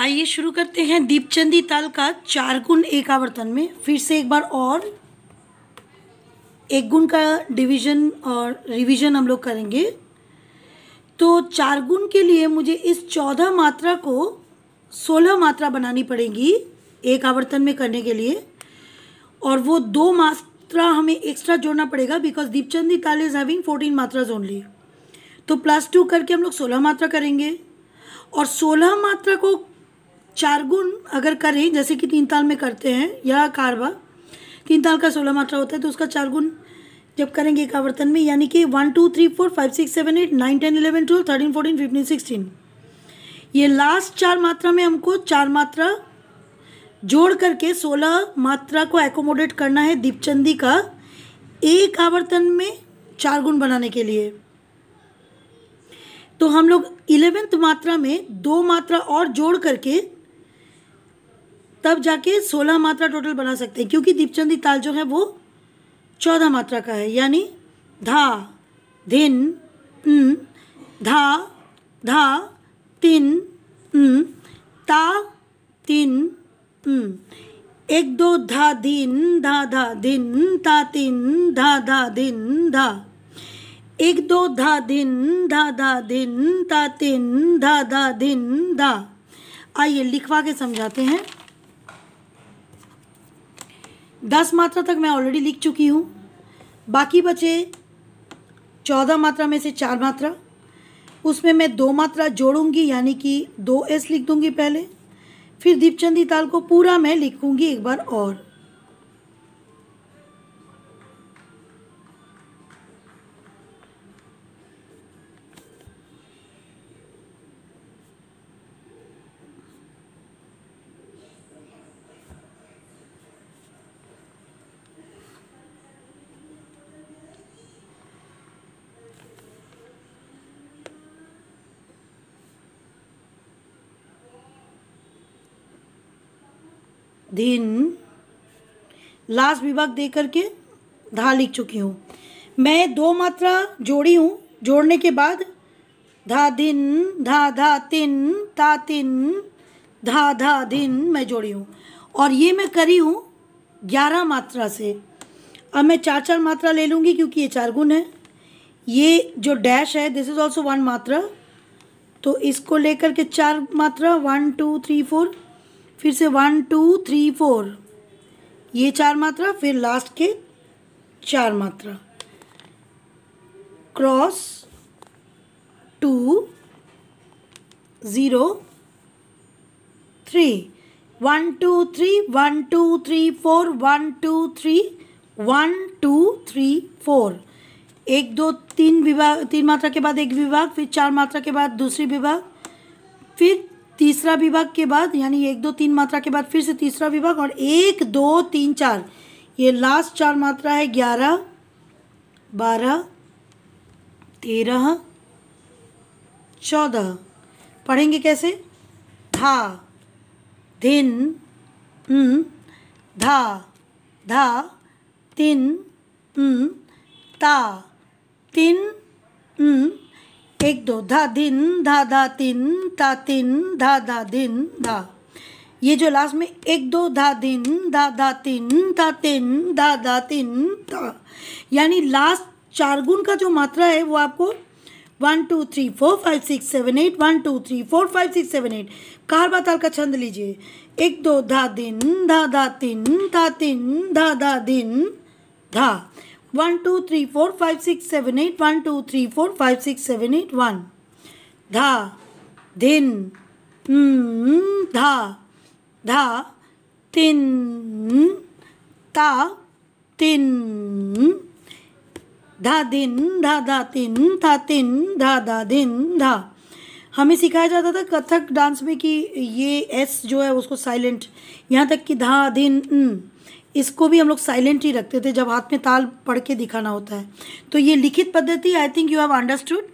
आइए शुरू करते हैं दीपचंदी ताल का 4 गुण एक आवर्तन में। फिर से एक बार और एक गुण का डिवीजन और रिवीजन हम लोग करेंगे। तो 4 गुण के लिए मुझे इस 14 मात्रा को 16 मात्रा बनानी पड़ेगी एक आवर्तन में करने के लिए, और वो 2 मात्रा हमें एक्स्ट्रा जोड़ना पड़ेगा बिकॉज दीपचंदी ताल इज हैविंग 14 मात्राज ओनली। तो +2 करके हम लोग 16 मात्रा करेंगे, और 16 मात्रा को 4 गुण अगर करें जैसे कि 3 ताल में करते हैं या कारवा, 3 ताल का 16 मात्रा होता है, तो उसका 4 गुण जब करेंगे एक आवर्तन में, यानी कि 1 2 3 4 5 6 7 8 9 10 11 12 13 14 15 16, ये लास्ट 4 मात्रा में हमको 4 मात्रा जोड़ करके 16 मात्रा को एकोमोडेट करना है दीपचंदी का एक आवर्तन में 4 गुण बनाने के लिए। तो हम लोग 11th मात्रा में 2 मात्रा और जोड़ करके तब जाके 16 मात्रा टोटल बना सकते हैं, क्योंकि दीपचंदी ताल जो है वो 14 मात्रा का है, यानी धा धिन धा धा तिन ता तिन 1 2 धा धिन धा धा धिन ता तिन धा धा धिन धा 1 2 धा धिन धा धा धिन ता तिन धा धा धिन धा। आइए लिखवा के समझाते हैं। 10 मात्रा तक मैं ऑलरेडी लिख चुकी हूँ, बाकी बचे 14 मात्रा में से 4 मात्रा, उसमें मैं 2 मात्रा जोड़ूंगी यानी कि 2s लिख दूंगी पहले, फिर दीपचंदी ताल को पूरा मैं लिखूंगी एक बार और। धिन लास्ट विभाग दे करके धा लिख चुकी हूँ। मैं 2 मात्रा जोड़ी हूँ, जोड़ने के बाद धा धिन धा धा तिन ता तिन धा धा धिन मैं जोड़ी हूँ, और ये मैं करी हूँ 11 मात्रा से। अब मैं 4 मात्रा ले लूँगी क्योंकि ये 4 गुण है। ये जो डैश है दिस इज ऑल्सो 1 मात्रा, तो इसको लेकर के 4 मात्रा 1 2 3 4, फिर से 1 2 3 4, ये 4 मात्रा, फिर लास्ट के 4 मात्रा क्रॉस 2 0 3 1 2 3 1 2 3 4 1 2 3 1 2 3 4, 1 2 3 विभाग, 3 मात्रा के बाद एक विभाग, फिर 4 मात्रा के बाद दूसरी विभाग, फिर तीसरा विभाग के बाद यानी 1 2 3 मात्रा के बाद फिर से तीसरा विभाग, और 1 2 3 4, ये लास्ट 4 मात्रा है 11 12 13 14। पढ़ेंगे कैसे? धा धिन धा धा तिन ता तिन 1 2 धा धिन धा धा तिन ता तिन धा धा धिन धा। ये जो लास्ट में 1 2 धा धिन धा धा तिन ता तिन धा धा तिन धा, यानी लास्ट 4 गुण का जो मात्रा है वो आपको 1 2 3 4 5 6 7 8 1 2 3 4 5 6 7 8 कारवा ताल का छंद लीजिए। 1 2 धा धिन धा धा तिन ता तिन धा धा धिन धा, 1 2 3 4 5 6 7 8 1 2 3 4 5 6 7 8 1 धा धिन धा धा तिन ता तिन धा धिन धा धा तिन ता तिन धा धा धिन धा। हमें सिखाया जाता था कथक डांस में कि ये एस जो है उसको साइलेंट, यहाँ तक कि धा धिन इसको भी हम लोग साइलेंट ही रखते थे जब हाथ में ताल पढ़ के दिखाना होता है। तो ये लिखित पद्धति I think you have understood.